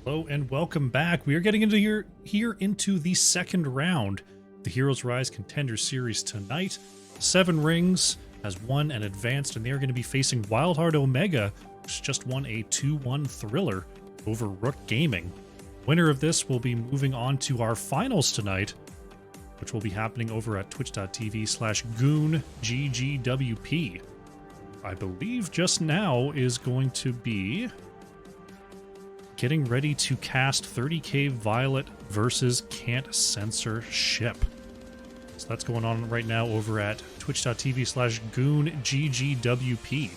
Hello and welcome back. We are getting into here into the second round, the Heroes Rise Contender Series tonight. 7 Rings has won and advanced, and they are going to be facing WildHeart Omega, which just won a 2-1 thriller over Rook Gaming. Winner of this will be moving on to our finals tonight, which will be happening over at twitch.tv/GoonGGWP. I believe just now is going to be getting ready to cast 30k Violet versus Can't Censor Ship. So that's going on right now over at twitch.tv/GoonGGWP.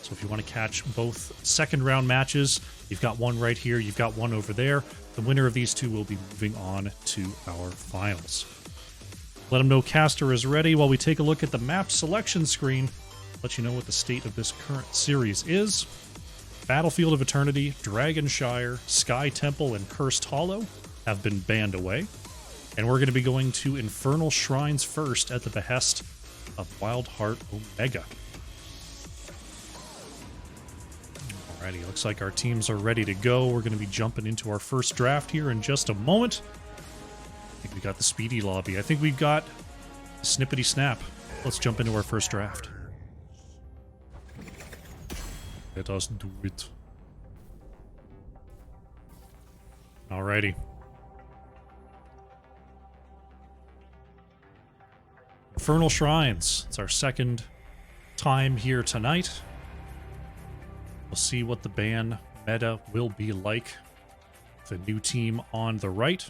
So if you want to catch both second round matches, you've got one right here, you've got one over there. The winner of these two will be moving on to our finals. Let them know caster is ready while we take a look at the map selection screen. Let you know what the state of this current series is. Battlefield of Eternity, Dragonshire, Sky Temple, and Cursed Hollow have been banned away. And we're going to be going to Infernal Shrines first at the behest of WildHeart Omega. Alrighty, looks like our teams are ready to go. We're going to be jumping into our first draft here in just a moment. I think we got the speedy lobby. I think we've got snippety snap. Let's jump into our first draft. Let us do it. Alrighty. Infernal Shrines. It's our second time here tonight. We'll see what the ban meta will be like. The new team on the right.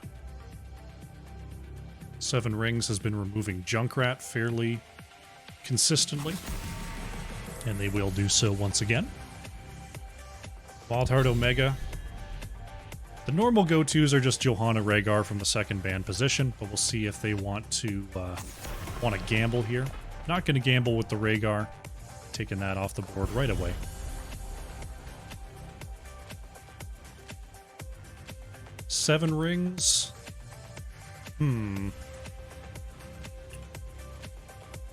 7 Rings has been removing Junkrat fairly consistently, and they will do so once again. WildHeart Omega. The normal go-tos are just Johanna Rhaegar from the second ban position, but we'll see if they want to gamble here. Not going to gamble with the Rhaegar. Taking that off the board right away. Seven Rings. I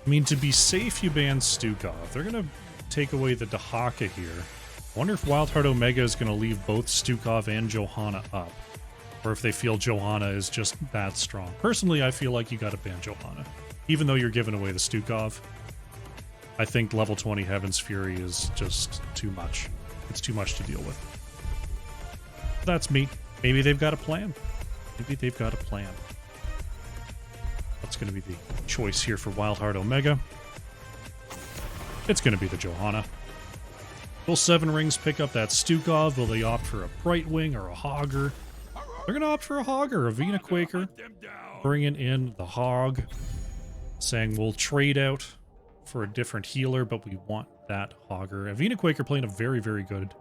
mean, to be safe, you ban Stukov. They're going to take away the Dahaka here. I wonder if WildHeart Omega is going to leave both Stukov and Johanna up. Or if they feel Johanna is just that strong. Personally, I feel like you got to ban Johanna. Even though you're giving away the Stukov, I think level 20 Heaven's Fury is just too much. It's too much to deal with. That's me. Maybe they've got a plan. Maybe they've got a plan. That's going to be the choice here for WildHeart Omega. It's going to be the Johanna. Will 7 Rings pick up that Stukov? Will they opt for a Brightwing or a Hogger? They're going to opt for a Hogger, a Vena Quaker. Bringing in the Hog. Saying we'll trade out for a different healer, but we want that Hogger. A Vena Quaker playing a very, very good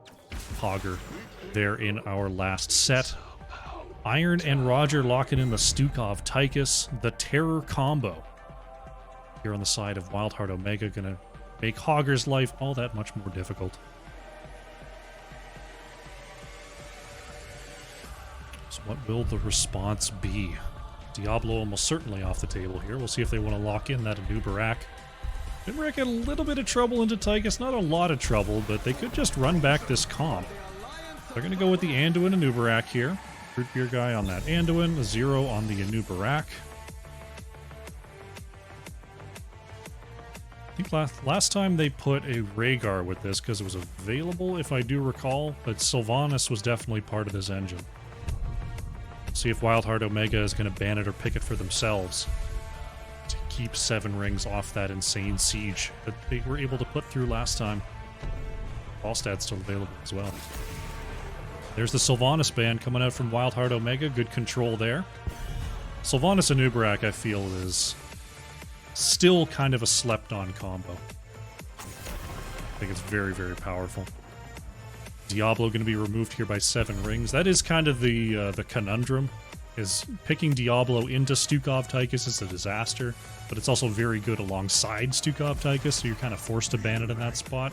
Hogger there in our last set. Iron and Roger locking in the Stukov Tychus, the Terror combo. Here on the side of WildHeart Omega, going to make Hogger's life all that much more difficult. So what will the response be? Diablo almost certainly off the table here. We'll see if they want to lock in that Anubarak. Anubarak had a little bit of trouble into Tychus, not a lot of trouble, but they could just run back this comp. They're going to go with the Anduin Anubarak here. Root Beer guy on that Anduin, a 0 on the Anubarak. I think last time they put a Rhaegar with this because it was available, if I do recall, but Sylvanas was definitely part of this engine. See if WildHeart Omega is going to ban it or pick it for themselves to keep 7 Rings off that insane siege that they were able to put through last time. Falstad's still available as well. There's the Sylvanas ban coming out from WildHeart Omega. Good control there. Sylvanas Anubarak, I feel, is still kind of a slept-on combo. I think it's very, very powerful. Diablo going to be removed here by 7 Rings. That is kind of the conundrum, is picking Diablo into Stukov Tychus is a disaster, but it's also very good alongside Stukov Tychus, so you're kind of forced to ban it in that spot.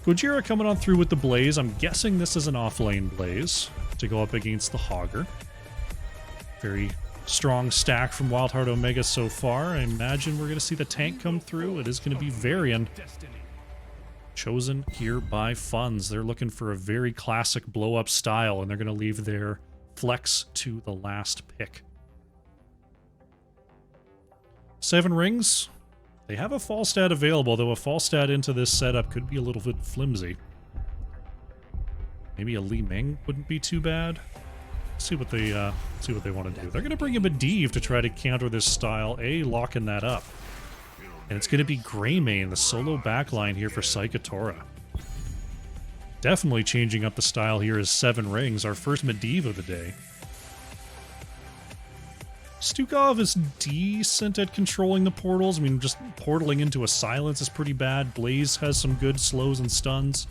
Gojira coming on through with the Blaze. I'm guessing this is an off-lane Blaze to go up against the Hogger. Very strong stack from WildHeart Omega so far. I imagine we're going to see the tank come through. It is going to be Varian. chosen here by Funds. They're looking for a very classic blow-up style, and they're going to leave their flex to the last pick. 7 rings. They have a fall stat available, though a fall stat into this setup could be a little bit flimsy. Maybe a Li Ming wouldn't be too bad. See what they want to do. They're going to bring in Medivh to try to counter this style. Locking that up. And it's going to be Greymane, the solo backline here for Psychotora. Definitely changing up the style here is 7 rings, our first Medivh of the day. Stukov is decent at controlling the portals. I mean, just portaling into a silence is pretty bad. Blaze has some good slows and stuns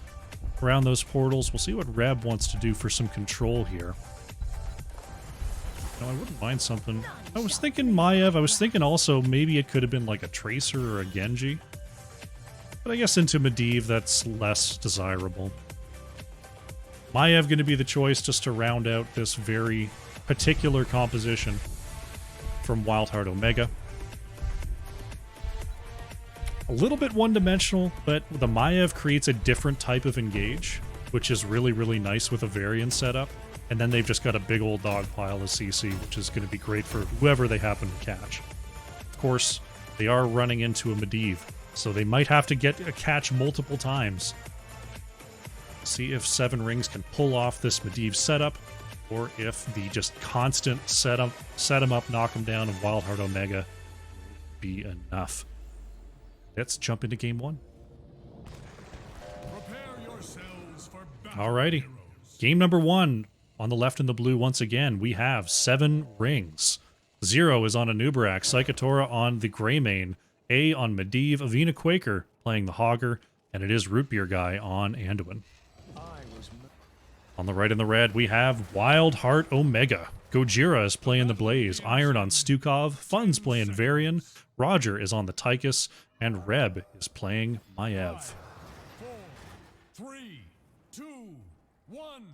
around those portals. We'll see what Reb wants to do for some control here. No, I wouldn't mind something. I was thinking Maiev. I was thinking also maybe it could have been like a Tracer or a Genji. But I guess into Medivh, that's less desirable. Maiev going to be the choice just to round out this very particular composition from WildHeart Omega. A little bit one-dimensional, but the Maiev creates a different type of engage, which is really, really nice with a Varian setup. And then they've just got a big old dog pile of CC, which is going to be great for whoever they happen to catch. Of course, they are running into a Medivh, so they might have to get a catch multiple times. See if 7 rings can pull off this Medivh setup, or if the just constant set him up, knock him down of WildHeart Omega be enough. Let's jump into game 1. Alrighty. Game number 1. On the left in the blue, once again, we have 7 rings. 0 is on Anubarak, Psychotora on the Greymane, A on Medivh, Avina Quaker playing the Hogger, and it is Root Beer Guy on Anduin. On the right in the red, we have WildHeart Omega. Gojira is playing the Blaze, Iron on Stukov, Fun's playing Varian, Roger is on the Tychus, and Reb is playing Maiev.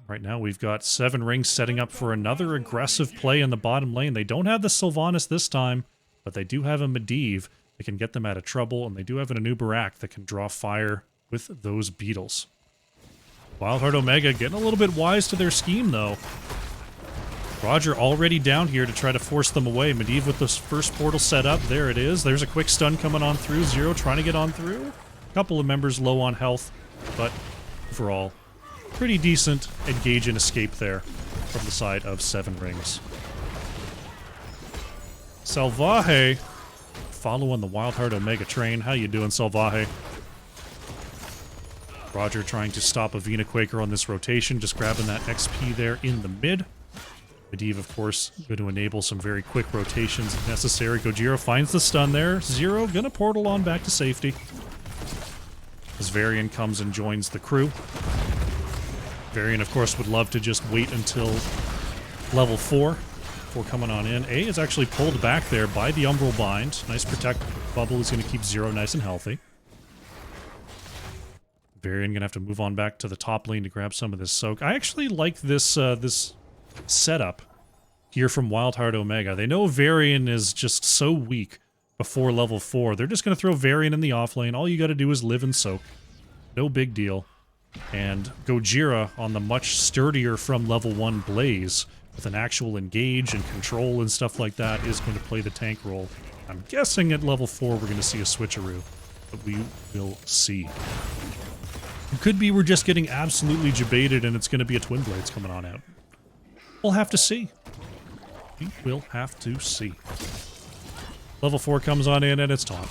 Right now we've got 7 rings setting up for another aggressive play in the bottom lane. They don't have the Sylvanas this time, but they do have a Medivh that can get them out of trouble, and they do have an Anubarak that can draw fire with those beetles. WildHeart Omega getting a little bit wise to their scheme, though. Roger already down here to try to force them away. Medivh with this first portal set up. There it is. There's a quick stun coming on through. 0 trying to get on through. A couple of members low on health, but overall, pretty decent engage and escape there from the side of 7 rings. Salvaje following the WildHeart Omega train. How you doing, Salvaje? Roger trying to stop Avina Quaker on this rotation, just grabbing that XP there in the mid. Medivh, of course, going to enable some very quick rotations if necessary. Gojira finds the stun there. 0 gonna portal on back to safety. As Varian comes and joins the crew. Varian, of course, would love to just wait until level 4 before coming on in. A is actually pulled back there by the Umbral Bind. Nice protect bubble is going to keep 0 nice and healthy. Varian going to have to move on back to the top lane to grab some of this soak. I actually like this this setup here from WildHeart Omega. They know Varian is just so weak before level 4. They're just going to throw Varian in the off lane. All you got to do is live and soak. No big deal. And Gojira on the much sturdier from level 1 Blaze with an actual engage and control and stuff like that is going to play the tank role. I'm guessing at level 4 we're going to see a switcheroo, but we will see. It could be we're just getting absolutely jebaited and it's going to be a Twin Blades coming on out. We'll have to see. We will have to see. Level 4 comes on in and it's top.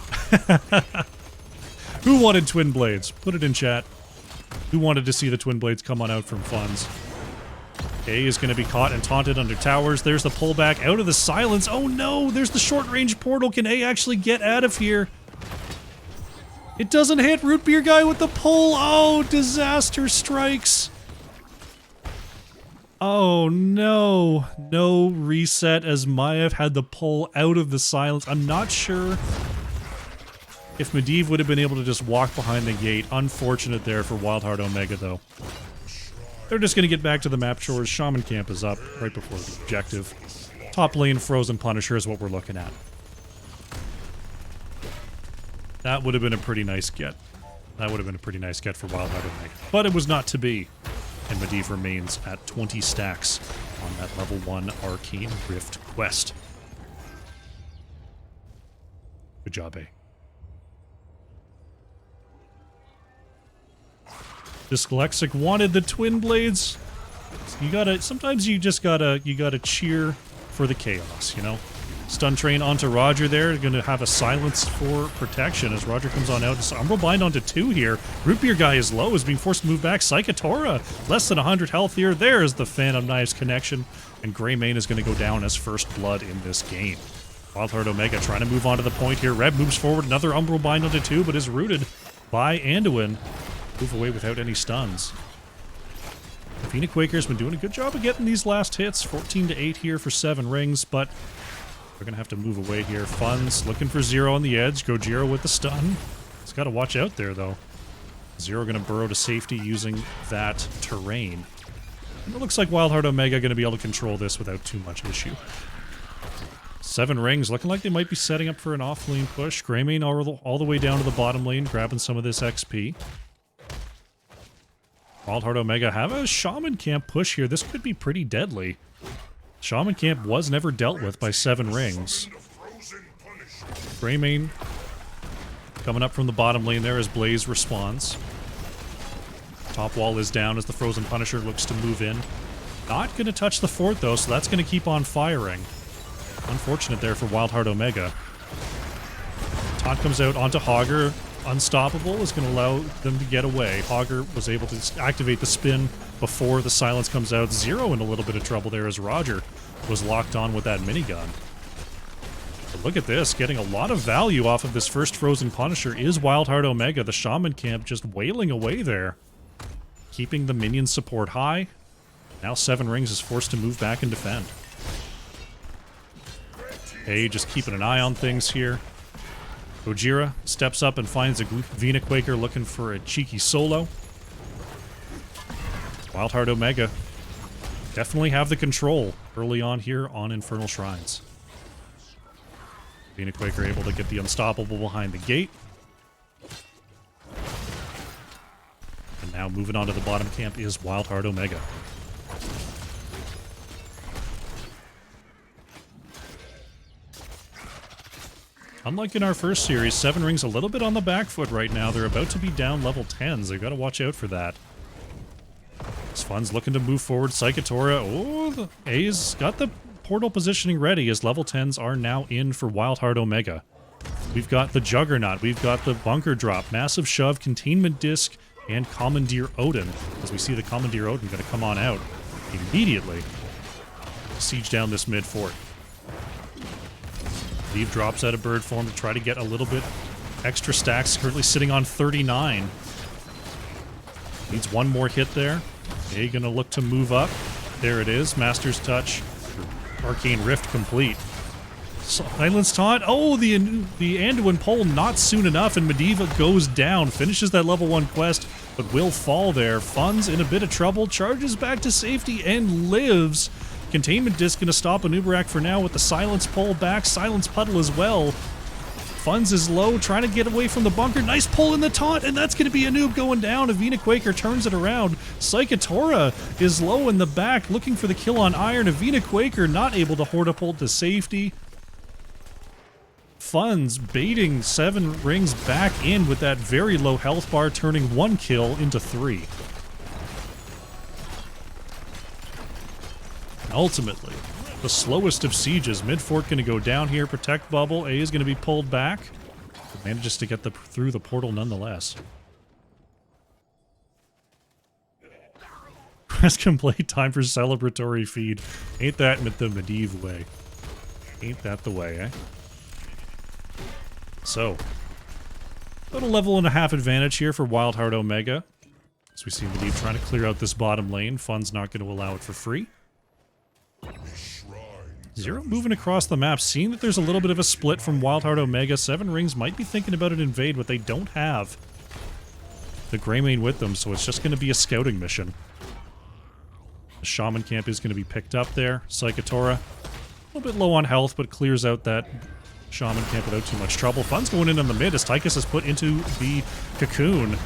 Who wanted Twin Blades? Put it in chat. Who wanted to see the Twin Blades come on out from Funds? A is going to be caught and taunted under towers. There's the pullback out of the silence. Oh no, there's the short-range portal. Can A actually get out of here? It doesn't hit Root Beer Guy with the pull. Oh, disaster strikes. Oh no. No reset as Maiev had the pull out of the silence. I'm not sure if Medivh would have been able to just walk behind the gate. Unfortunate there for WildHeart Omega, though. They're just going to get back to the map shores. Shaman Camp is up right before the objective. Top lane Frozen Punisher is what we're looking at. That would have been a pretty nice get. That would have been a pretty nice get for WildHeart Omega. But it was not to be. And Medivh remains at 20 stacks on that level 1 Arcane Rift quest. Good job, A. Dyslexic wanted the twin blades. Sometimes you just gotta cheer for the chaos, you know? Stun train onto Roger there. Going to have a silence for protection as Roger comes on out. Umbral Bind onto 2 here. Root Beer guy is low, is being forced to move back. Psychotora, less than 100 health here. There is the Phantom Knives connection. And Greymane is going to go down as first blood in this game. WildHeart Omega trying to move on to the point here. Reb moves forward. Another Umbral Bind onto 2, but is rooted by Anduin. Move away without any stuns. Athena Quaker's been doing a good job of getting these last hits. 14-8 here for 7 rings, but they're going to have to move away here. Funds looking for Zero on the edge. Gojira with the stun. He's got to watch out there, though. Zero going to burrow to safety using that terrain. And it looks like WildHeart Omega going to be able to control this without too much issue. 7 rings, looking like they might be setting up for an off-lane push. Greymane all the way down to the bottom lane, grabbing some of this XP. WildHeart Omega have a Shaman Camp push here. This could be pretty deadly. Shaman Camp was never dealt with by 7 rings. Greymane coming up from the bottom lane there as Blaze responds. Top wall is down as the Frozen Punisher looks to move in. Not going to touch the fort though, so that's going to keep on firing. Unfortunate there for WildHeart Omega. Taunt comes out onto Hogger. Unstoppable is going to allow them to get away. Hogger was able to activate the spin before the silence comes out. Zero in a little bit of trouble there as Roger was locked on with that minigun. But look at this, getting a lot of value off of this first Frozen Punisher is WildHeart Omega. The Shaman Camp just wailing away there. Keeping the minion support high. Now 7 rings is forced to move back and defend. Hey, just keeping an eye on things here. Gojira steps up and finds a Vina Quaker looking for a cheeky solo. WildHeart Omega definitely have the control early on here on Infernal Shrines. Vina Quaker able to get the Unstoppable behind the gate. And now moving on to the bottom camp is WildHeart Omega. Unlike in our first series, 7 rings a little bit on the back foot right now. They're about to be down level 10s. They've got to watch out for that. This Fun's looking to move forward. Psychotora. Oh, the A's got the portal positioning ready as level 10s are now in for WildHeart Omega. We've got the Juggernaut. We've got the Bunker Drop, Massive Shove, Containment Disc, and Commandeer Odin. As we see the Commandeer Odin going to come on out immediately. Siege down this mid fort. Medivh drops out of bird form to try to get a little bit extra stacks. Currently sitting on 39. Needs one more hit there. A gonna look to move up. There it is. Master's Touch. Arcane Rift complete. Silence Taunt. Oh, the Anduin pole not soon enough, and Medivh goes down. Finishes that level 1 quest, but will fall there. Fun's in a bit of trouble. Charges back to safety and lives. Containment Disc going to stop Anubarak for now with the Silence Pole back. Silence Puddle as well. Funds is low, trying to get away from the bunker. Nice pull in the taunt, and that's going to be Anub going down. Avina Quaker turns it around. Psychotora is low in the back, looking for the kill on Iron. Avina Quaker not able to hortapult to safety. Funds baiting 7 rings back in with that very low health bar, turning 1 kill into 3. Ultimately, the slowest of sieges. Mid-fort going to go down here. Protect bubble. A is going to be pulled back. But manages to get through the portal nonetheless. Quest complete. Time for celebratory feed. Ain't that the Medivh way? Ain't that the way, eh? So, about a level and a half advantage here for WildHeart Omega. As we see Medivh trying to clear out this bottom lane. Fun's not going to allow it for free. Zero moving across the map, seeing that there's a little bit of a split from WildHeart Omega. 7 rings might be thinking about an invade, but they don't have the Greymane with them, so it's just going to be a scouting mission. The Shaman Camp is going to be picked up there. Psychotora, a little bit low on health, but clears out that Shaman can't put out too much trouble. Fun's going in on the mid as Tychus is put into the cocoon.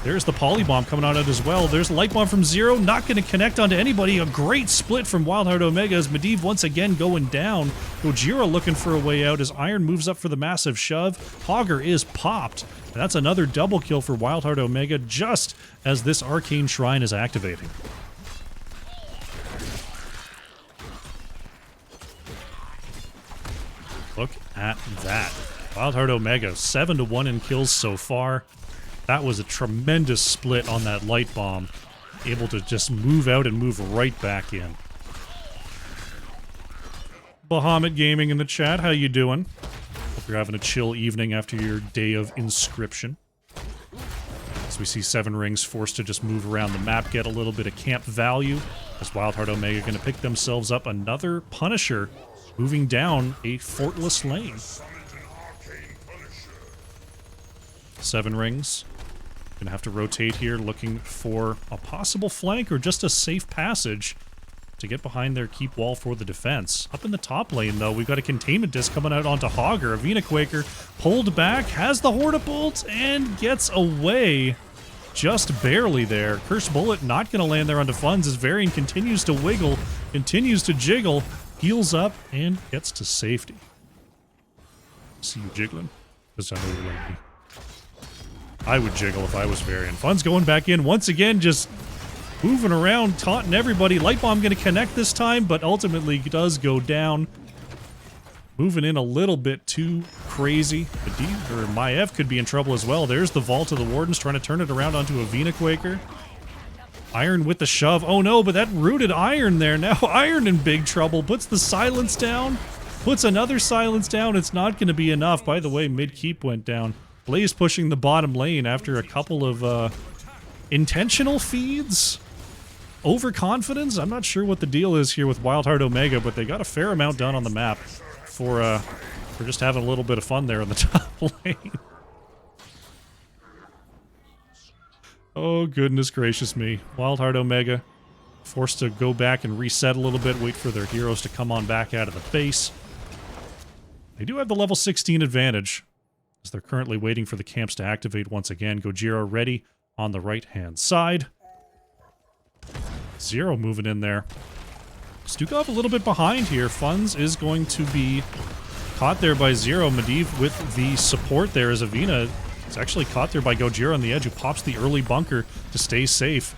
There's the Polybomb coming on out as well. There's Light Bomb from Zero, not going to connect onto anybody. A great split from WildHeart Omega as Medivh once again going down. Gojira looking for a way out as Iron moves up for the massive shove. Hogger is popped. And that's another double kill for WildHeart Omega just as this Arcane Shrine is activating. Look at that. WildHeart Omega, 7-1 in kills so far. That was a tremendous split on that Light Bomb. Able to just move out and move right back in. Bahamut Gaming in the chat, how you doing? Hope you're having a chill evening after your day of inscription. As we see 7 Rings forced to just move around the map, get a little bit of camp value. As WildHeart Omega going to pick themselves up another Punisher, moving down a fortless lane. 7 Rings. Gonna have to rotate here, looking for a possible flank or just a safe passage to get behind their keep wall for the defense. Up in the top lane, though, we've got a containment disc coming out onto Hogger. Avina Quaker pulled back, has the Hortibolt, and gets away just barely there. Curse Bullet not gonna land there onto Funds as Varian continues to wiggle, continues to jiggle, heals up, and gets to safety. See you jiggling? Because I know you like me. I would jiggle if I was Varian. Fun's going back in once again, just moving around, taunting everybody. Light Bomb going to connect this time, but ultimately does go down. Moving in a little bit too crazy. Maiev could be in trouble as well. There's the Vault of the Wardens trying to turn it around onto Avina Quaker. Iron with the shove. Oh no, but that rooted Iron there. Now Iron in big trouble. Puts the silence down. Puts another silence down. It's not going to be enough. By the way, mid-keep went down. Blaze pushing the bottom lane after a couple of intentional feeds. Overconfidence? I'm not sure what the deal is here with WildHeart Omega, but they got a fair amount done on the map for just having a little bit of fun there in the top lane. Oh, goodness gracious me. WildHeart Omega forced to go back and reset a little bit, wait for their heroes to come on back out of the base. They do have the level 16 advantage, as they're currently waiting for the camps to activate once again. Gojira ready on the right-hand side. Zero moving in there. Stukov a little bit behind here. Funds is going to be caught there by Zero. Medivh with the support there as Avina is actually caught there by Gojira on the edge, who pops the early bunker to stay safe.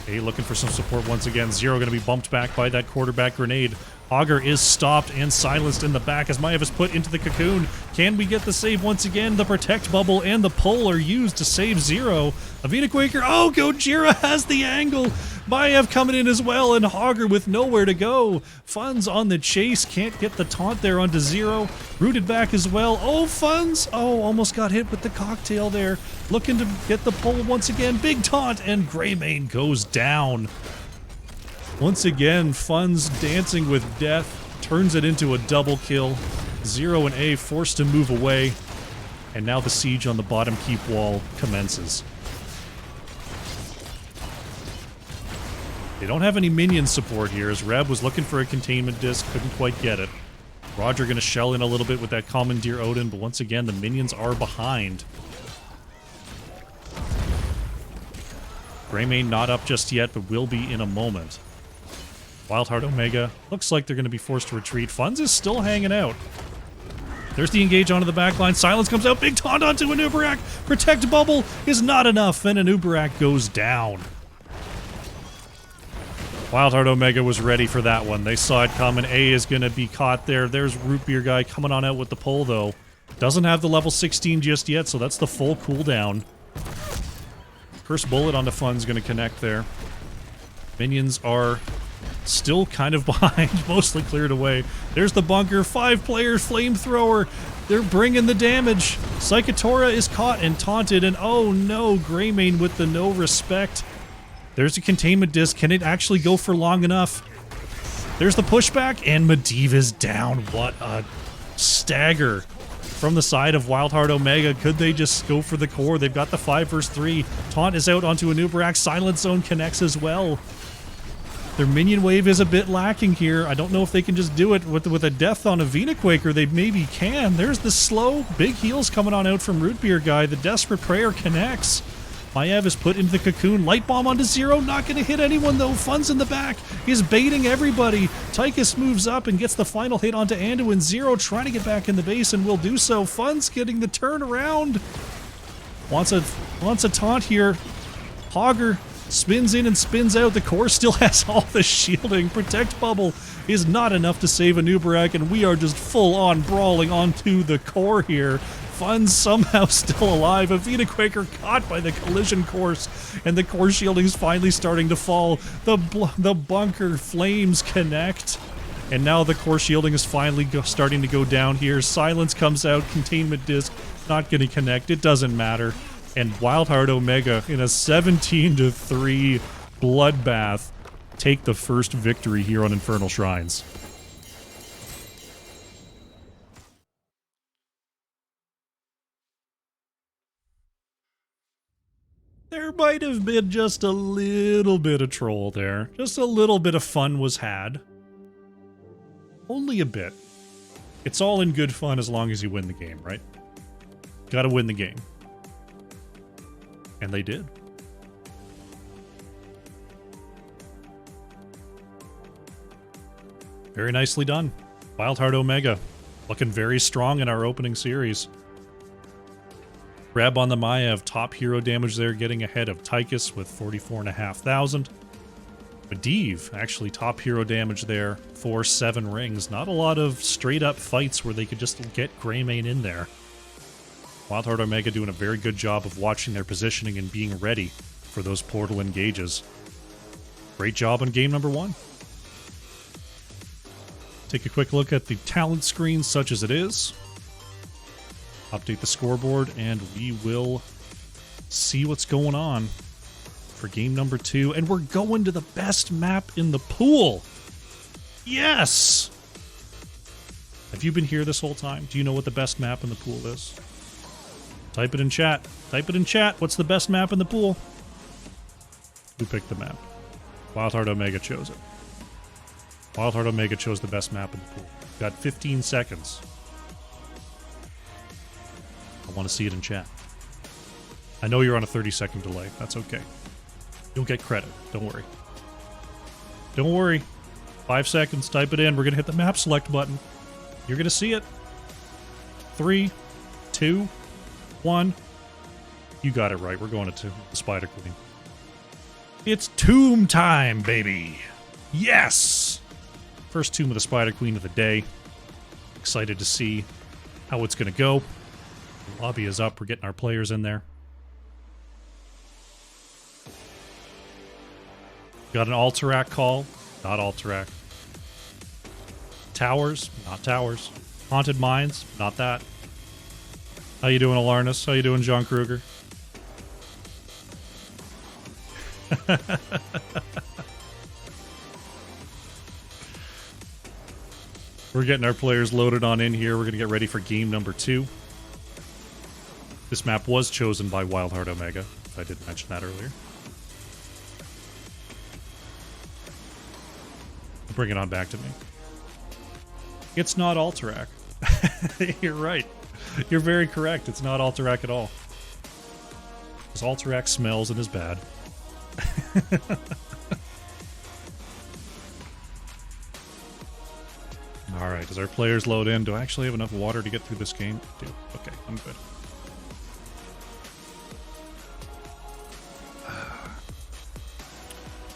Okay, looking for some support once again. Zero going to be bumped back by that quarterback grenade. Hogger is stopped and silenced in the back as Maiev is put into the cocoon. Can we get the save once again? The protect bubble and the pull are used to save Zero. Avina Quaker, oh, Gojira has the angle. Maiev coming in as well, and Hogger with nowhere to go. Funds on the chase, can't get the taunt there onto Zero. Rooted back as well. Oh, Funds, oh, almost got hit with the cocktail there. Looking to get the pull once again. Big taunt, and Greymane goes down. Once again, Funds dancing with death, turns it into a double kill. Zero and A forced to move away, and now the siege on the bottom keep wall commences. They don't have any minion support here, as Reb was looking for a containment disc, couldn't quite get it. Roger gonna shell in a little bit with that Commandeer Odin, but once again, the minions are behind. Greymane not up just yet, but will be in a moment. WildHeart Omega looks like they're going to be forced to retreat. Funds is still hanging out. There's the engage onto the backline. Silence comes out. Big taunt onto Anubarak. Protect bubble is not enough, and Anubarak goes down. WildHeart Omega was ready for that one. They saw it coming. A is going to be caught there. There's Root Beer Guy coming on out with the pull, though. Doesn't have the level 16 just yet, so that's the full cooldown. First bullet onto Fun's going to connect there. Minions are still kind of behind, mostly cleared away. There's the bunker, 5-player flamethrower. They're bringing the damage. Psychotora is caught and taunted, and oh no, Greymane with the no respect. There's a containment disc. Can it actually go for long enough? There's the pushback, and Medivh is down. What a stagger from the side of WildHeart Omega. Could they just go for the core? They've got the 5 vs 3. Taunt is out onto Anubarak. Silent Zone connects as well. Their minion wave is a bit lacking here. I don't know if they can just do it with a death on a Venaquaker. They maybe can. There's the slow. Big heals coming on out from Root Beer Guy. The Desperate Prayer connects. Maiev is put into the cocoon. Light Bomb onto Zero. Not going to hit anyone, though. Fun's in the back. He's baiting everybody. Tychus moves up and gets the final hit onto Anduin. Zero trying to get back in the base and will do so. Fun's getting the turnaround. Wants a taunt here. Hogger spins in and spins out. The core still has all the shielding. Protect Bubble is not enough to save a Nubarak, and we are just full-on brawling onto the core here. Fun's somehow still alive. A Venaquaker caught by the collision course, and the core shielding is finally starting to fall. The bunker flames connect, and now the core shielding is finally starting to go down here. Silence comes out. Containment disc not going to connect. It doesn't matter. And WildHeart Omega, in a 17-3 bloodbath, take the first victory here on Infernal Shrines. There might have been just a little bit of troll there. Just a little bit of fun was had. Only a bit. It's all in good fun as long as you win the game, right? Gotta win the game. And they did. Very nicely done. WildHeart Omega, looking very strong in our opening series. Grab on the Maiev, top hero damage there, getting ahead of Tychus with 44,500. Medivh, actually top hero damage there for 7 rings. Not a lot of straight up fights where they could just get Greymane in there. WildHeart Omega doing a very good job of watching their positioning and being ready for those portal engages. Great job on game number 1. Take a quick look at the talent screen, such as it is. Update the scoreboard, and we will see what's going on for game number 2. And we're going to the best map in the pool. Yes! Have you been here this whole time? Do you know what the best map in the pool is? Type it in chat. Type it in chat. What's the best map in the pool? Who picked the map? WildHeart Omega chose it. WildHeart Omega chose the best map in the pool. Got 15 seconds. I want to see it in chat. I know you're on a 30-second delay. That's okay. You'll get credit. Don't worry. Don't worry. 5 seconds. Type it in. We're going to hit the map select button. You're going to see it. 3, 2, 1. You got it right. We're going to the Spider Queen. It's tomb time, baby. Yes! First tomb of the Spider Queen of the day. Excited to see how it's going to go. The lobby is up. We're getting our players in there. Got an Alterac call. Not Alterac. Towers. Not towers. Haunted Mines. Not that. How you doing, Alarnus? How you doing, John Kruger? We're getting our players loaded on in here. We're going to get ready for game number 2. This map was chosen by WildHeart Omega. I did mention that earlier. Bring it on back to me. It's not Alterac. You're right. You're very correct. It's not Alterac at all. Because Alterac smells and is bad. Alright, as our players load in, do I actually have enough water to get through this game? I do. Okay, I'm good.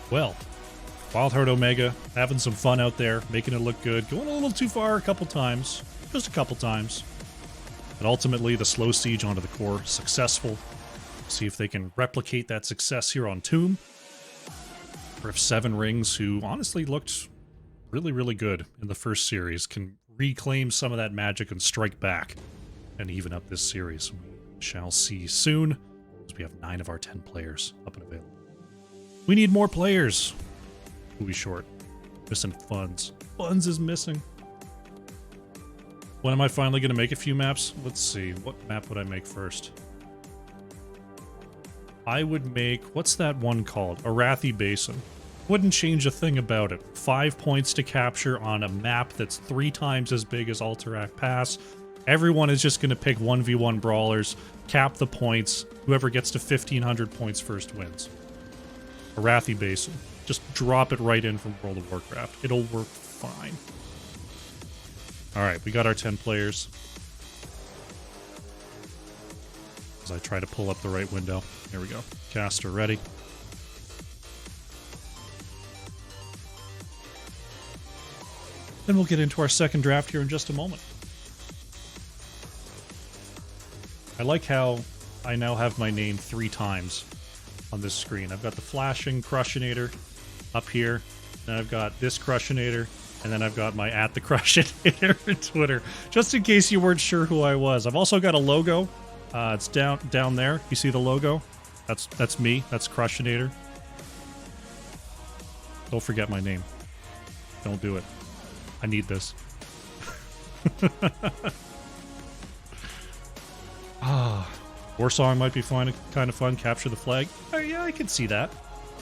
Well, WildHeart Omega having some fun out there, making it look good, going a little too far a couple times, just a couple times. But ultimately, the slow siege onto the core, successful. See if they can replicate that success here on Tomb. Or if 7 Rings, who honestly looked really, really good in the first series, can reclaim some of that magic and strike back and even up this series. We shall see soon, as we have 9 of our 10 players up and available. We need more players. We'll be short. Missing Funds. Funds is missing. When am I finally going to make a few maps? Let's see. What map would I make first? I would make... What's that one called? Arathi Basin. Wouldn't change a thing about it. 5 points to capture on a map that's 3 times as big as Alterac Pass. Everyone is just going to pick 1v1 brawlers, cap the points. Whoever gets to 1,500 points first wins. Arathi Basin. Just drop it right in from World of Warcraft. It'll work fine. Alright, we got our 10 players. As I try to pull up the right window. Here we go. Caster ready. Then we'll get into our second draft here in just a moment. I like how I now have my name 3 times on this screen. I've got the flashing Crushinator up here, then I've got this Crushinator, and then I've got my @TheCrushinator on Twitter, just in case you weren't sure who I was. I've also got a logo. It's down there. You see the logo? That's me. That's Crushinator. Don't forget my name. Don't do it. I need this. War Song might be fun, kind of fun. Capture the flag. Oh, yeah, I can see that.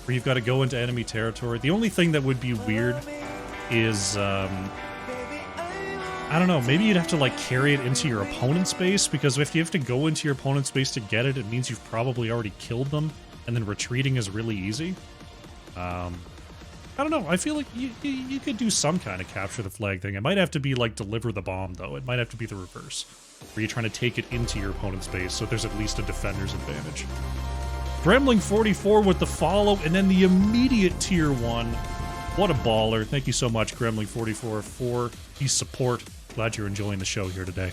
Where you've got to go into enemy territory. The only thing that would be weird is, I don't know, maybe you'd have to, like, carry it into your opponent's base, because if you have to go into your opponent's base to get it, it means you've probably already killed them, and then retreating is really easy. I don't know, I feel like you could do some kind of capture the flag thing. It might have to be, like, deliver the bomb, though. It might have to be the reverse, where you're trying to take it into your opponent's base, so there's at least a defender's advantage. Gremling44 with the follow, and then the immediate tier 1. What a baller. Thank you so much, Gremling44, for the support. Glad you're enjoying the show here today.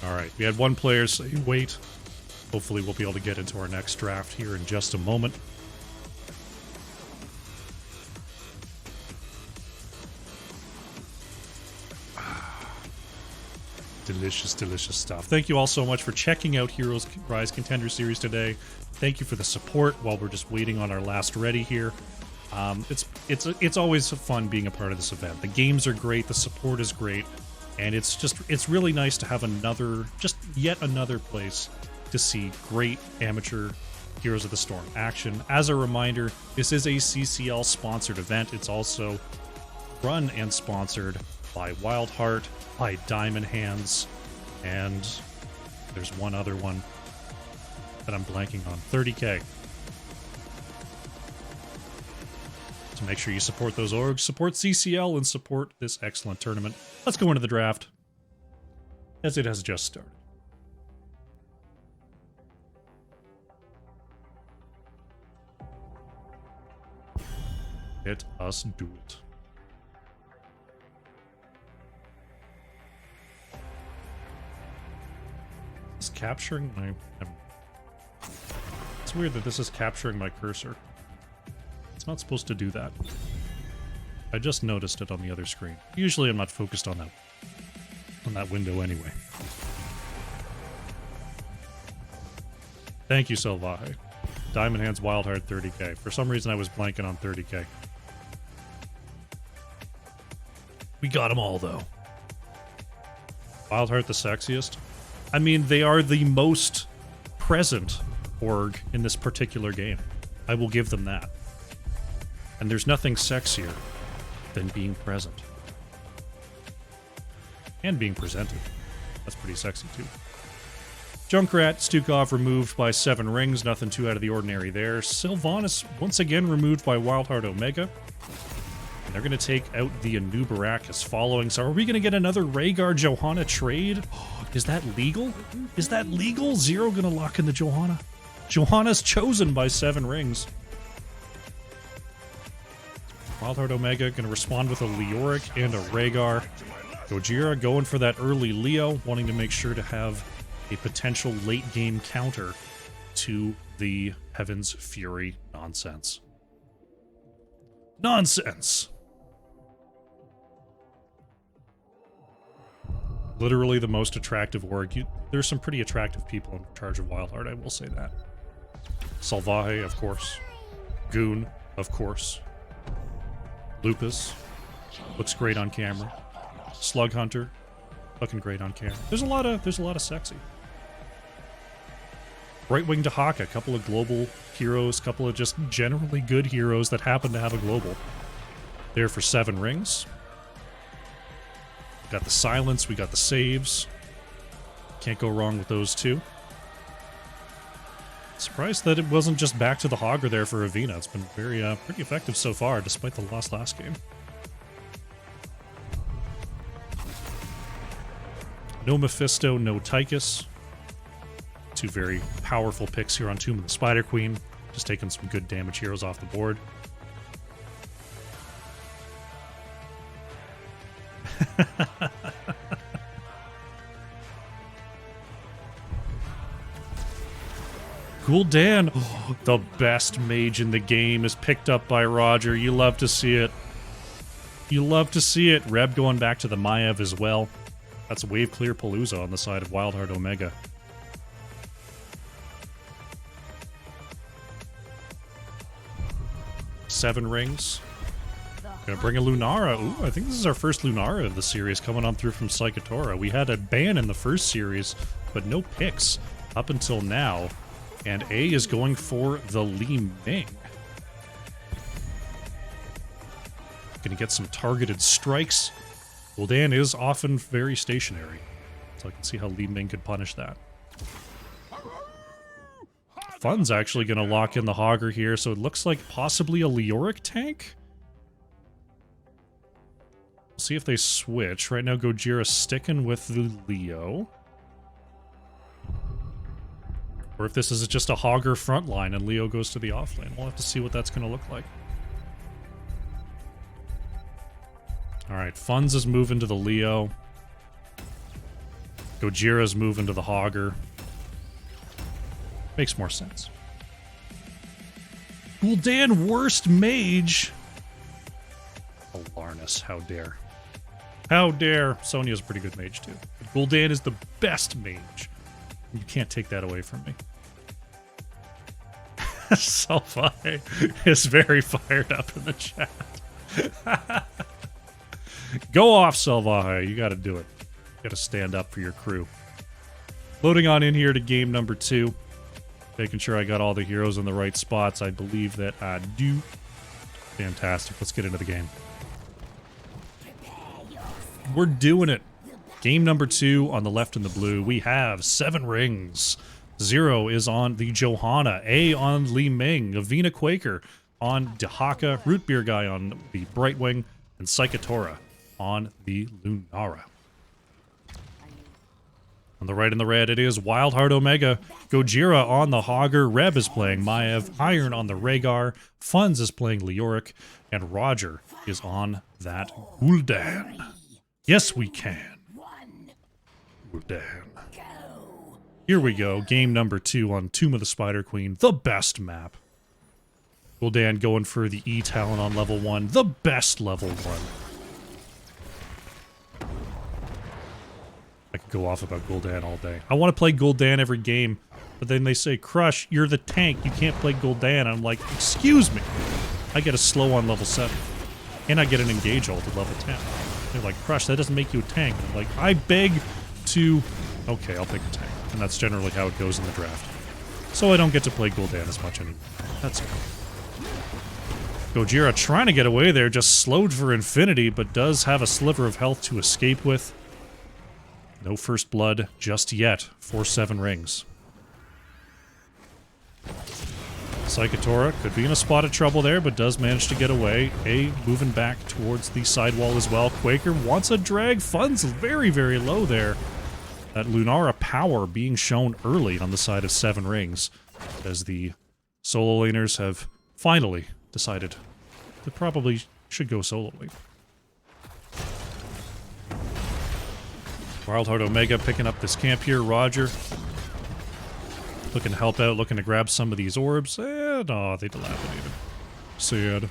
Alright, we had one player say wait. Hopefully we'll be able to get into our next draft here in just a moment. Delicious, delicious stuff. Thank you all so much for checking out Heroes Rise Contender Series today. Thank you for the support while we're just waiting on our last ready here. It's always fun being a part of this event. The games are great, the support is great, and it's really nice to have yet another place to see great amateur Heroes of the Storm action. As a reminder, this is a CCL sponsored event. It's also run and sponsored by WildHeart, by Diamond Hands, and there's one other one that I'm blanking on. 30K. So make sure you support those orgs, support CCL, and support this excellent tournament. Let's go into the draft, as it has just started. Let us do it. Is capturing my... It's weird that this is capturing my cursor. It's not supposed to do that. I just noticed it on the other screen. Usually I'm not focused on that window anyway. Thank you, Selvaje. Diamond Hands WildHeart 30K. For some reason I was blanking on 30K. We got them all, though. WildHeart the sexiest? I mean, they are the most present org in this particular game. I will give them that. And there's nothing sexier than being present. And being presented. That's pretty sexy, too. Junkrat, Stukov removed by 7 rings. Nothing too out of the ordinary there. Sylvanas once again removed by WildHeart Omega. And they're going to take out the Anubarak following. So are we going to get another Rhaegar Johanna trade? Is that legal? Is that legal? Zero going to lock in the Johanna. Johanna's chosen by 7 rings. WildHeart Omega going to respond with a Leoric and a Rhaegar. Gojira going for that early Leo, wanting to make sure to have a potential late game counter to the Heaven's Fury nonsense. Nonsense! Literally the most attractive org. There's some pretty attractive people in charge of WildHeart, I will say that. Salvaje, of course. Goon, of course. Lupus. Looks great on camera. Slug Hunter. Looking great on camera. There's a lot of sexy. Right-wing Dahaka, a couple of global heroes, a couple of just generally good heroes that happen to have a global. There for 7 rings. Got the silence, we got the saves. Can't go wrong with those two. Surprised that it wasn't just back to the Hogger there for Avina. It's been very pretty effective so far, despite the loss last game. No Mephisto, no Tychus. 2 very powerful picks here on Tomb of the Spider Queen. Just taking some good damage heroes off the board. Gul'dan, the best mage in the game, is picked up by Roger. You love to see it. You love to see it. Reb going back to the Maiev as well. That's Wave Clear Palooza on the side of WildHeart Omega. Seven rings. Gonna bring a Lunara. Ooh, I think this is our first Lunara of the series coming on through from Psychotora. We had a ban in the first series, but no picks up until now. And A is going for the Li Ming. Gonna get some targeted strikes. Gul'dan is often very stationary, so I can see how Li Ming could punish that. Fun's actually gonna lock in the Hogger here, so it looks like possibly a Leoric tank? We'll see if they switch. Right now, Gojira's sticking with the Leo. Or if this is just a Hogger front line and Leo goes to the offlane. We'll have to see what that's going to look like. Alright, Fun's is moving to the Leo. Gojira's moving to the Hogger. Makes more sense. Gul'dan, worst mage! Alarnus, how dare. How dare! Sonya's a pretty good mage too. But Gul'dan is the best mage. You can't take that away from me. Selfie is very fired up in the chat. Go off, Selvahe. You gotta do it. You gotta stand up for your crew. Loading on in here to game number 2. Making sure I got all the heroes in the right spots. I believe that I do. Fantastic. Let's get into the game. We're doing it. Game number 2 on the left in the blue. We have 7 rings. 0 is on the Johanna. A on Li Ming. Avina Quaker on Dahaka. Root Beer Guy on the Brightwing. And Psychotora on the Lunara. On the right in the red, it is WildHeart Omega. Gojira on the Hogger. Reb is playing Maiev. Iron on the Rhaegar. Funz is playing Leoric. And Roger is on that Gul'dan. Yes, we can. Gul'dan. Here we go. Game number 2 on Tomb of the Spider Queen. The best map. Gul'dan going for the E-Talon on level 1. The best level 1. I could go off about Gul'dan all day. I want to play Gul'dan every game, but then they say, Crush, you're the tank. You can't play Gul'dan. I'm like, excuse me. I get a slow on level 7. And I get an engage ult at level 10. They're like, Crush, that doesn't make you a tank. I'm like, I beg to... Okay, I'll pick a tank. And that's generally how it goes in the draft. So I don't get to play Gul'dan as much anymore. That's okay. Gojira trying to get away there, just slowed for infinity, but does have a sliver of health to escape with. No first blood just yet for 7 rings. Psychotora could be in a spot of trouble there, but does manage to get away. A moving back towards the sidewall as well. Quaker wants a drag. Fun's very, very low there. That Lunara power being shown early on the side of 7 rings, as the solo laners have finally decided that probably should go solo lane. WildHeart Omega picking up this camp here. Roger looking to help out, looking to grab some of these orbs. And, oh, they dilapidated. Sad.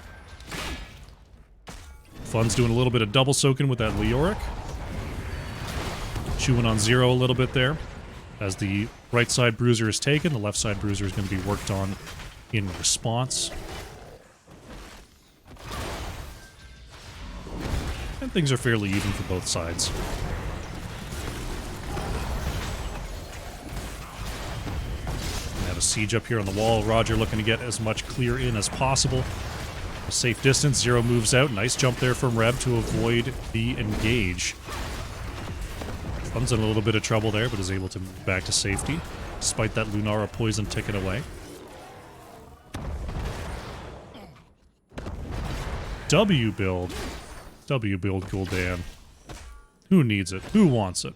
Fun's doing a little bit of double soaking with that Leoric. Chewing on 0 a little bit there. As the right side bruiser is taken, the left side bruiser is going to be worked on in response. And things are fairly even for both sides. Got a siege up here on the wall. Roger looking to get as much clear in as possible. A safe distance. Zero moves out. Nice jump there from Reb to avoid the engage. Fun's in a little bit of trouble there, but is able to move back to safety, despite that Lunara poison ticking away. W build. W build Gul'dan. Who needs it? Who wants it?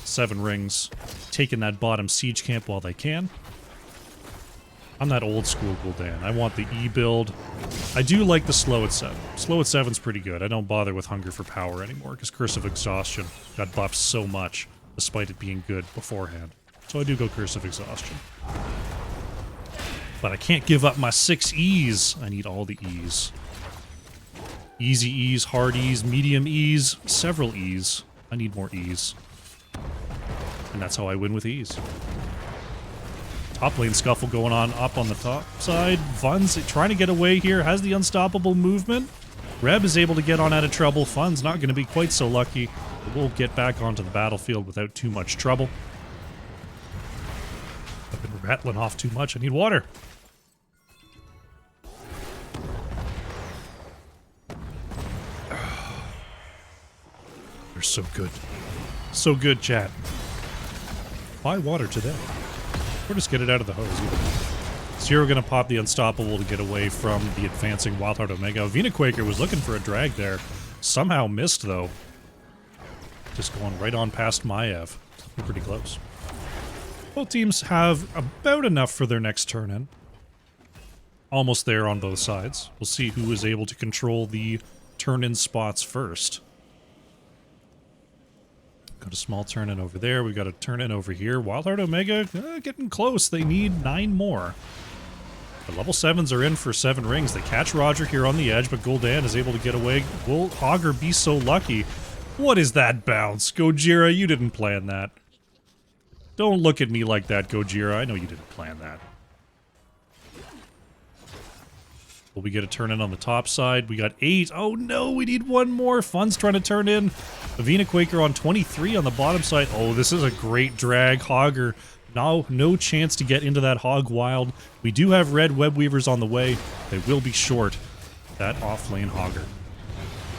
7 rings. Taking that bottom siege camp while they can. I'm that old school Gul'dan. I want the E build. I do like the slow at 7. Slow at 7's pretty good. I don't bother with Hunger for Power anymore, because Curse of Exhaustion got buffed so much, despite it being good beforehand. So I do go Curse of Exhaustion. But I can't give up my 6 E's. I need all the E's. Easy E's, hard E's, medium E's, several E's. I need more E's. And that's how I win with E's. Top lane scuffle going on up on the top side. Fun's trying to get away here, has the unstoppable movement. Reb is able to get on out of trouble. Fun's not going to be quite so lucky. But we'll get back onto the battlefield without too much trouble. I've been rattling off too much. I need water. They're so good. So good, chat. Buy water today. Or just get it out of the hose. Zero gonna pop the Unstoppable to get away from the advancing WildHeart Omega. Vina Quaker was looking for a drag there. Somehow missed, though. Just going right on past Maiev. Pretty close. Both teams have about enough for their next turn-in. Almost there on both sides. We'll see who is able to control the turn-in spots first. Got a small turn-in over there. We've got a turn-in over here. WildHeart Omega getting close. They need 9 more. The level 7s are in for 7 rings. They catch Roger here on the edge, but Gul'dan is able to get away. Will Hogger be so lucky? What is that bounce? Gojira, you didn't plan that. Don't look at me like that, Gojira. I know you didn't plan that. Will we get a turn-in on the top side? We got 8. Oh no, we need 1 more. Fun's trying to turn in. Avina Quaker on 23 on the bottom side. Oh, this is a great drag. Hogger, no chance to get into that Hog Wild. We do have red Web Weavers on the way. They will be short that off-lane Hogger.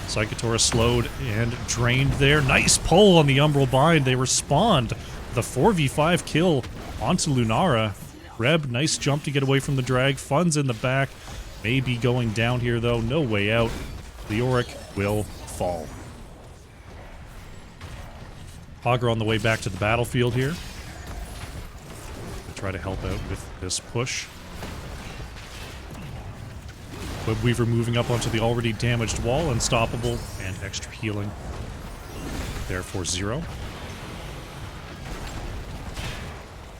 Psychotora slowed and drained there. Nice pull on the Umbral Bind. They respond. The 4v5 kill onto Lunara. Reb, nice jump to get away from the drag. Fun's in the back. Maybe going down here, though. No way out. Leoric will fall. Hogger on the way back to the battlefield here. We'll try to help out with this push. Webweaver moving up onto the already damaged wall. Unstoppable and extra healing. Therefore, 0.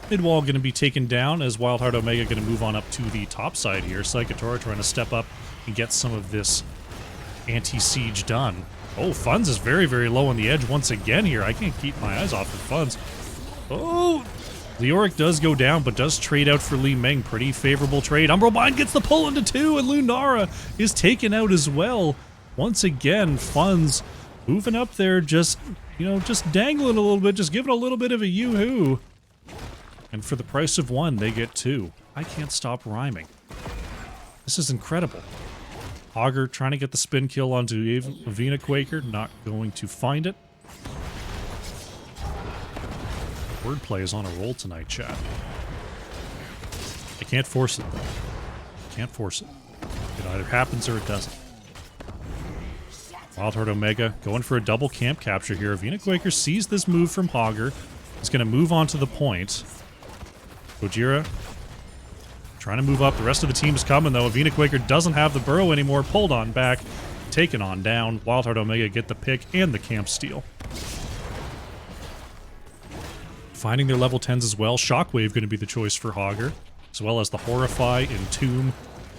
Mid wall going to be taken down as WildHeart Omega going to move on up to the top side here. Psychotora trying to step up and get some of this anti-siege done. Oh, Fun's is very, very low on the edge once again here. I can't keep my eyes off of Fun's. Oh, Leoric does go down, but does trade out for Li Ming. Pretty favorable trade. Umbral Bind gets the pull into 2, and Lunara is taken out as well. Once again, Fun's moving up there, just, you know, just dangling a little bit, just giving a little bit of a yoo-hoo. And for the price of 1, they get 2. I can't stop rhyming. This is incredible. Hogger trying to get the spin kill onto Avina Quaker, not going to find it. Wordplay is on a roll tonight, chat. I can't force it, though. Can't force it. It either happens or it doesn't. WildHeart Omega going for a double camp capture here. Avina Quaker sees this move from Hogger. He's going to move on to the point. Gojira trying to move up. The rest of the team is coming, though. Avina Quaker doesn't have the burrow anymore. Pulled on back. Taken on down. WildHeart Omega get the pick and the camp steal. Finding their level 10s as well. Shockwave going to be the choice for Hogger, as well as the Horrify, Entomb,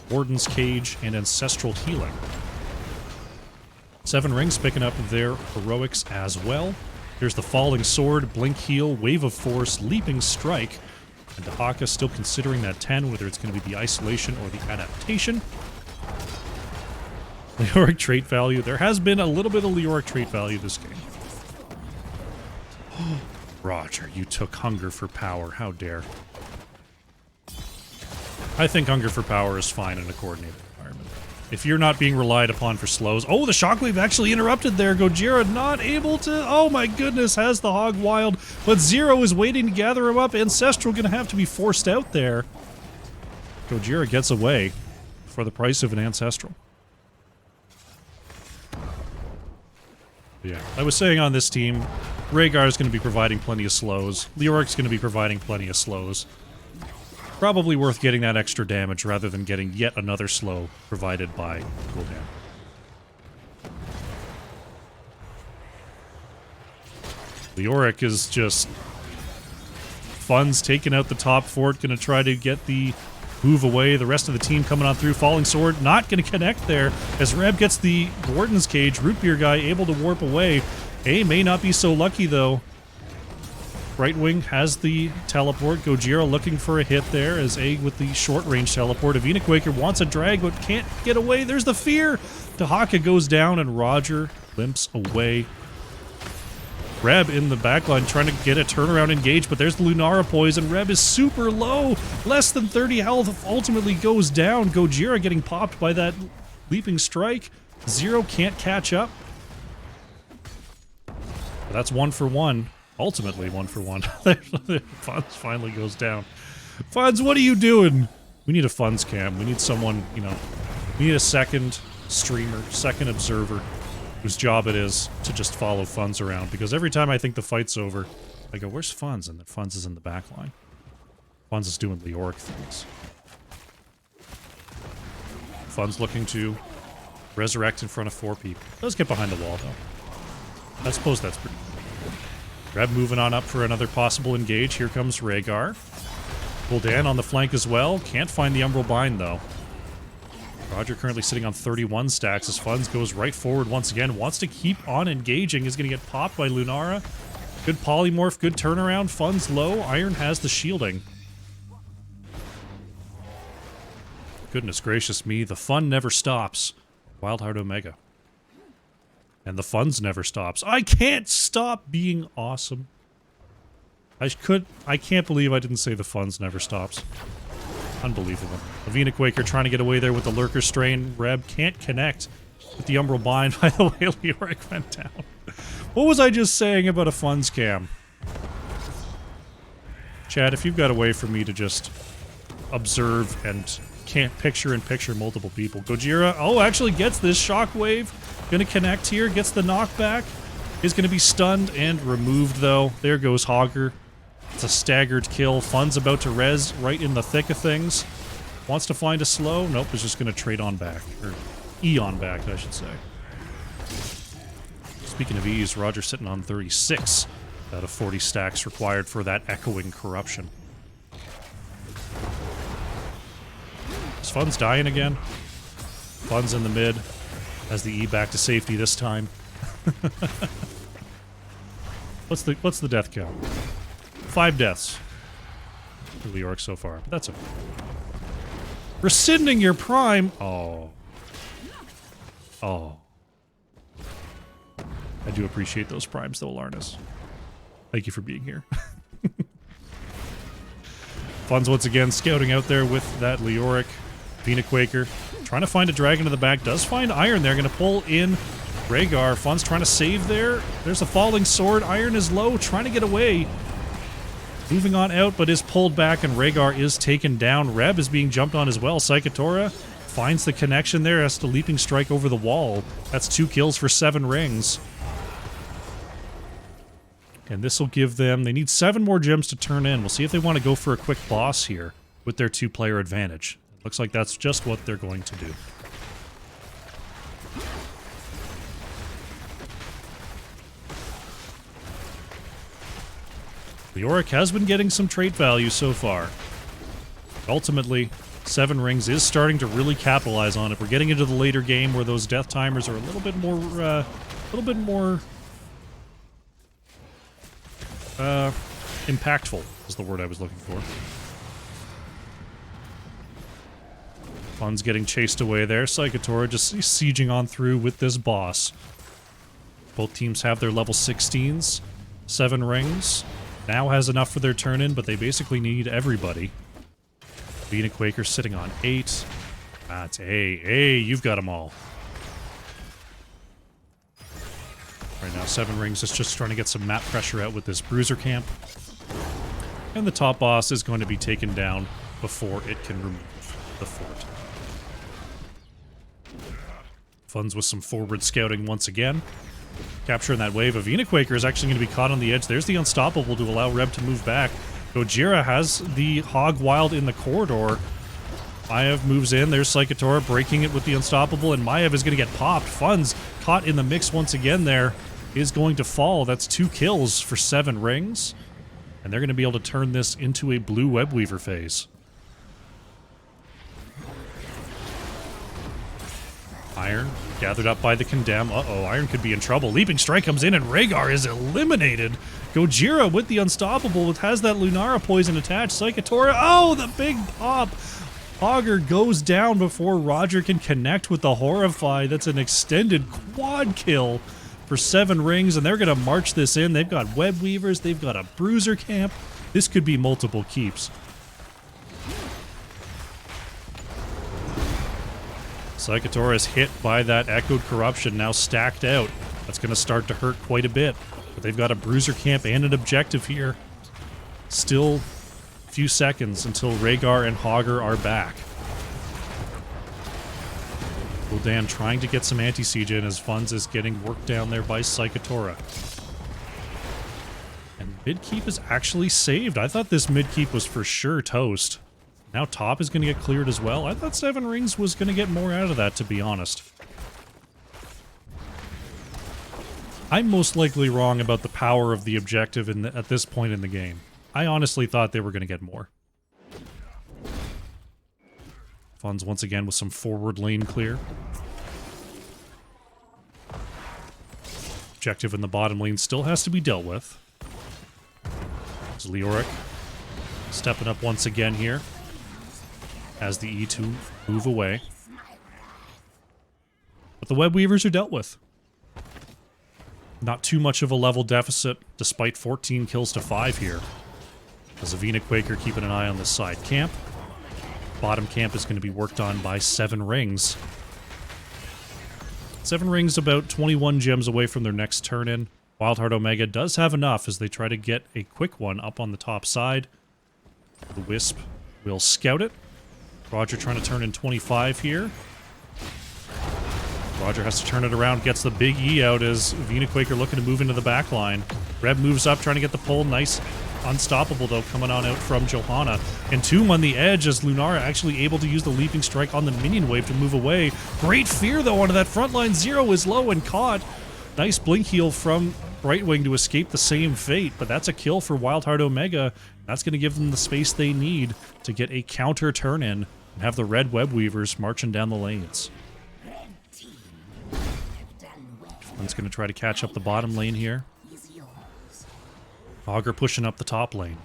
Warden's Cage, and Ancestral Healing. 7 rings picking up their heroics as well. Here's the Falling Sword, Blink Heal, Wave of Force, Leaping Strike. And Dahaka still considering that 10, whether it's going to be the Isolation or the Adaptation. Leoric trait value. There has been a little bit of Leoric trait value this game. Roger, you took Hunger for Power. How dare. I think Hunger for Power is fine in a coordinated environment. If you're not being relied upon for slows... Oh, the Shockwave actually interrupted there. Gojira not able to... Oh my goodness, has the Hog Wild. But Zero is waiting to gather him up. Ancestral gonna have to be forced out there. Gojira gets away for the price of an Ancestral. Yeah, I was saying on this team, Rhaegar is going to be providing plenty of slows. Leoric's going to be providing plenty of slows. Probably worth getting that extra damage rather than getting yet another slow provided by Gul'dan. Leoric is just... Fun's taking out the top fort, going to try to get the move away. The rest of the team coming on through. Falling Sword not going to connect there as Reb gets the Warden's Cage. Root Beer guy able to warp away. A may not be so lucky though. Right Wing has the teleport. Gojira looking for a hit there as A with the short range teleport. Avina Quaker wants a drag but can't get away. There's the fear. Dahaka goes down and Roger limps away. Reb in the backline trying to get a turnaround engage, but there's the Lunara poison. Reb is super low. Less than 30 health ultimately goes down. Gojira getting popped by that leaping strike. Zero can't catch up. But that's 1 for 1. Ultimately 1 for 1. Funds finally goes down. Funds, what are you doing? We need a Funds cam. We need someone, you know, we need a second streamer, second observer, whose job it is to just follow Funds around. Because every time I think the fight's over, I go, where's Funds? And then Funds is in the back line. Funds is doing Leoric things. Funds looking to resurrect in front of 4 people. Does get behind the wall, though. I suppose that's pretty cool. Reb moving on up for another possible engage. Here comes Rhaegar. Gul'dan on the flank as well. Can't find the Umbral Bind, though. Roger currently sitting on 31 stacks as Funds goes right forward once again. Wants to keep on engaging. Is going to get popped by Lunara. Good polymorph, good turnaround. Funds low. Iron has the shielding. Goodness gracious me. The fun never stops. WildHeart Omega. And the Funds never stops. I can't stop being awesome. I can't believe I didn't say the Funds never stops. Unbelievable. Avina Quaker trying to get away there with the Lurker Strain. Reb can't connect with the Umbral Bind. By the way, Leoric went down. What was I just saying about a Funds cam? Chad, if you've got a way for me to just observe and can't picture-in-picture multiple people. Gojira, oh, actually gets this Shockwave. Gonna connect here, gets the knockback. Is gonna be stunned and removed, though. There goes Hogger. It's a staggered kill. Fun's about to res right in the thick of things. Wants to find a slow. Nope, is just going to trade on back. Or E-on back, I should say. Speaking of E's, Roger sitting on 36 out of 40 stacks required for that echoing corruption. Is Fun's dying again? Fun's in the mid. Has the E back to safety this time. What's the death count? 5 deaths for Leoric so far, but that's okay. Rescinding your prime. Oh. Oh. I do appreciate those primes, though, Larnus. Thank you for being here. Fun's once again scouting out there with that Leoric. Avina Quaker trying to find a dragon in the back. Does find Iron there. Going to pull in Rhaegar. Fun's trying to save there. There's a falling sword. Iron is low. Trying to get away. Moving on out, but is pulled back, and Rhaegar is taken down. Reb is being jumped on as well. Psychotora finds the connection there. Has to leaping strike over the wall. That's 2 kills for 7 rings. And this will give them... They need 7 more gems to turn in. We'll see if they want to go for a quick boss here with their 2-player advantage. Looks like that's just what they're going to do. Leoric has been getting some trait value so far. Ultimately, 7 rings is starting to really capitalize on it. We're getting into the later game where those death timers are a little bit more impactful is the word I was looking for. Fun's getting chased away there. Psychotora just sieging on through with this boss. Both teams have their level 16s. 7 rings. now has enough for their turn in, but they basically need everybody. Vena Quaker sitting on 8. That's A. You've got them all. Right now, Seven Rings is just trying to get some map pressure out with this Bruiser Camp. And the top boss is going to be taken down before it can remove the fort. Funds with some forward scouting once again. Capturing that wave. A Vena Quaker is actually going to be caught on the edge. There's the Unstoppable to allow Reb to move back. Gojira has the Hog Wild in the corridor. Maiev moves in. There's Psychotora breaking it with the Unstoppable, and Maiev is going to get popped. Funds caught in the mix once again there. Is going to fall. That's 2 kills for 7 Rings. And they're going to be able to turn this into a blue Webweaver phase. Iron gathered up by the Condemn. Uh-oh, Iron could be in trouble. Leaping Strike comes in and Rhaegar is eliminated. Gojira with the Unstoppable has that Lunara poison attached. Psychotora, oh, the big pop. Augur goes down before Roger can connect with the Horrify. That's an extended quad kill for 7 Rings, and they're going to march this in. They've got Webweavers, they've got a Bruiser Camp. This could be multiple keeps. Psychotora is hit by that Echoed Corruption, now stacked out. That's going to start to hurt quite a bit. But they've got a Bruiser Camp and an objective here. Still a few seconds until Rhaegar and Hogger are back. Gul'dan trying to get some anti-siege in as Funds is getting worked down there by Psychotora. And mid-keep is actually saved. I thought this mid-keep was for sure toast. Now top is going to get cleared as well. I thought 7 Rings was going to get more out of that, to be honest. I'm most likely wrong about the power of the objective at this point in the game. I honestly thought they were going to get more. Funds once again with some forward lane clear. Objective in the bottom lane still has to be dealt with. There's Leoric stepping up once again here. Has the E2 move away. But the Webweavers are dealt with. Not too much of a level deficit, despite 14 kills to 5 here. As a Vena Quaker keeping an eye on this side camp. Bottom camp is going to be worked on by 7 Rings. 7 Rings about 21 gems away from their next turn-in. WildHeart Omega does have enough as they try to get a quick one up on the top side. The Wisp will scout it. Roger trying to turn in 25 here. Roger has to turn it around, gets the big E out as Vena Quaker looking to move into the back line. Reb moves up, trying to get the pull. Nice Unstoppable, though, coming on out from Johanna. And Tomb on the edge as Lunara actually able to use the Leaping Strike on the minion wave to move away. Great fear, though, onto that front line. Zero is low and caught. Nice blink heal from Brightwing to escape the same fate, but that's a kill for WildHeart Omega. That's going to give them the space they need to get a counter turn-in and have the red Webweavers marching down the lanes. One's going to try to catch up the bottom lane here. Augur pushing up the top lane.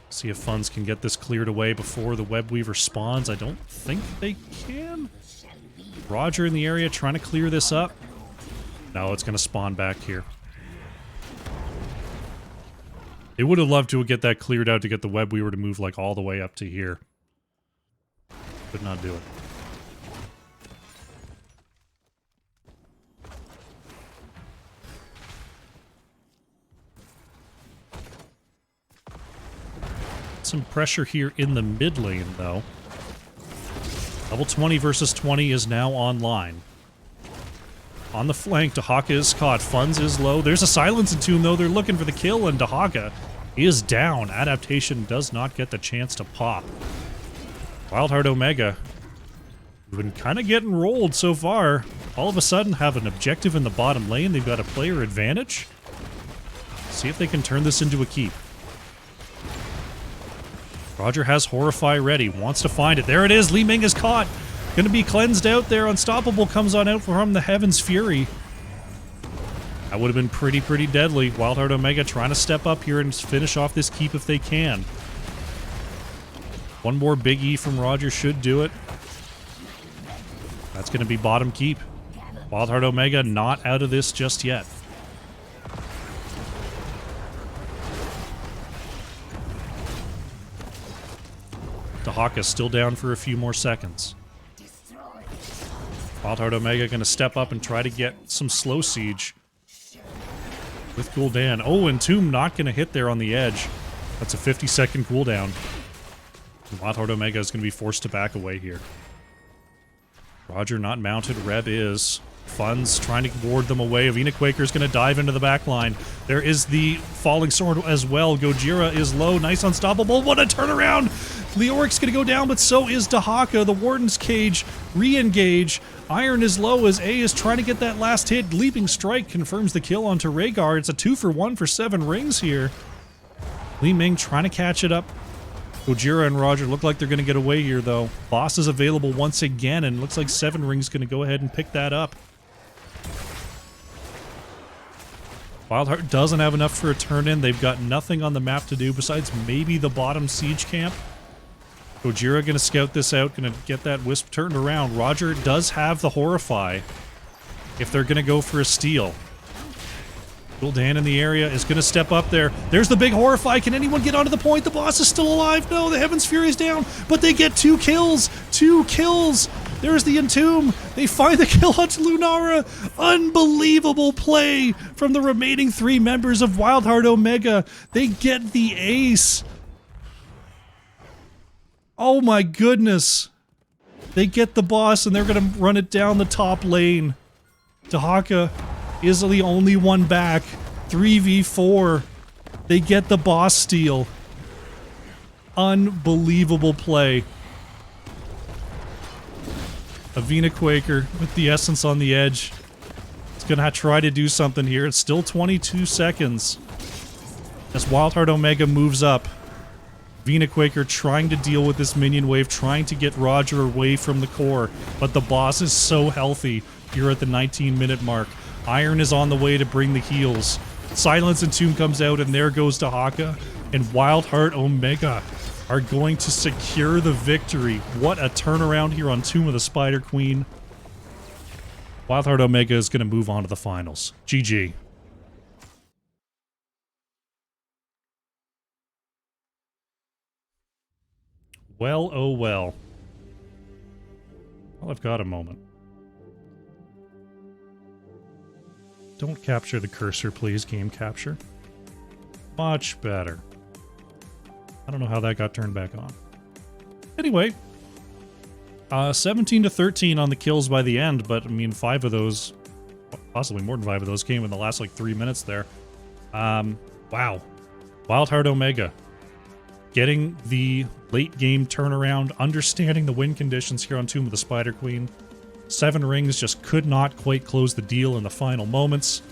See if Funds can get this cleared away before the Webweaver spawns. I don't think they can. Roger in the area trying to clear this up. No, it's going to spawn back here. They would have loved to get that cleared out to get the Webweaver to move like all the way up to here. Could not do it. Some pressure here in the mid lane, though. Level 20 versus 20 is now online. On the flank, Dahaka is caught. Funds is low. There's a Silence in Tune, though. They're looking for the kill, and Dahaka is down. Adaptation does not get the chance to pop. WildHeart Omega, who've been kind of getting rolled so far, all of a sudden have an objective in the bottom lane. They've got a player advantage. See if they can turn this into a keep. Roger has Horrify ready, wants to find it. There it is, Li Ming is caught. Gonna be cleansed out there. Unstoppable comes on out from the Heaven's Fury. That would have been pretty deadly. WildHeart Omega trying to step up here and finish off this keep if they can. One more big E from Roger should do it. That's gonna be bottom keep. WildHeart Omega not out of this just yet. Dahaka still down for a few more seconds. WildHeart Omega going to step up and try to get some slow siege with Gul'dan. Oh, and Tomb not going to hit there on the edge. That's a 50-second cooldown. WildHeart Omega is going to be forced to back away here. Roger not mounted. Reb is. Fun's trying to ward them away. Avina Quaker's going to dive into the back line. There is the falling sword as well. Gojira is low. Nice unstoppable. What a turnaround! Leoric's going to go down, but so is Dahaka. The Warden's Cage re-engage. Iron is low as A is trying to get that last hit. Leaping Strike confirms the kill onto Rhaegar. It's a 2-for-1 for 7 rings here. Li Ming trying to catch it up. Gojira and Roger look like they're going to get away here, though. Boss is available once again, and looks like 7 rings going to go ahead and pick that up. WildHeart doesn't have enough for a turn-in. They've got nothing on the map to do besides maybe the bottom siege camp. Gojira going to scout this out, going to get that Wisp turned around. Roger does have the Horrify if they're going to go for a steal. Gul'dan in the area is going to step up there. There's the big Horrify. Can anyone get onto the point? The boss is still alive. No, the Heaven's Fury's down, but they get 2 kills. 2 kills. There's the Entomb. They find the kill onto Lunara. Unbelievable play from the remaining 3 members of WildHeart Omega. They get the ace. Oh my goodness. They get the boss and they're going to run it down the top lane. Dahaka is the only one back. 3v4. They get the boss steal. Unbelievable play. Avina Quaker with the essence on the edge. It's gonna try to do something here. It's still 22 seconds. As WildHeart Omega moves up. Avina Quaker trying to deal with this minion wave, trying to get Roger away from the core. But the boss is so healthy here at the 19-minute mark. Iron is on the way to bring the heals. Silence and Tomb comes out, and there goes Dahaka. And WildHeart Omega are going to secure the victory. What a turnaround here on Tomb of the Spider Queen. WildHeart Omega is going to move on to the finals. GG. Well, oh well. Well, I've got a moment. Don't capture the cursor, please, game capture. Much better. I don't know how that got turned back on. Anyway, 17 to 13 on the kills by the end, but I mean 5 of those, possibly more than 5 of those, came in the last like 3 minutes there. Wow. WildHeart Omega getting the late game turnaround, understanding the win conditions here on Tomb of the Spider Queen. 7 rings just could not quite close the deal in the final moments.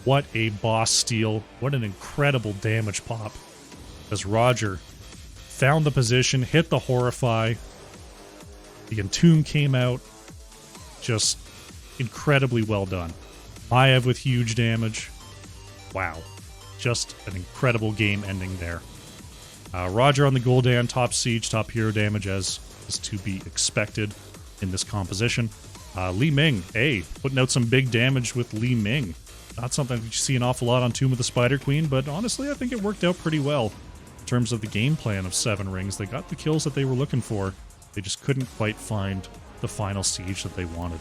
What a boss steal. What an incredible damage pop. As Roger found the position, hit the Horrify. The Entomb came out. Just incredibly well done. Maiev with huge damage. Wow. Just an incredible game ending there. Roger on the Gul'dan, top siege, top hero damage, as is to be expected in this composition. Li Ming, putting out some big damage with Li Ming. Not something that you see an awful lot on Tomb of the Spider Queen, but honestly, I think it worked out pretty well. In terms of the game plan of 7 rings, they got the kills that they were looking for. They just couldn't quite find the final siege that they wanted.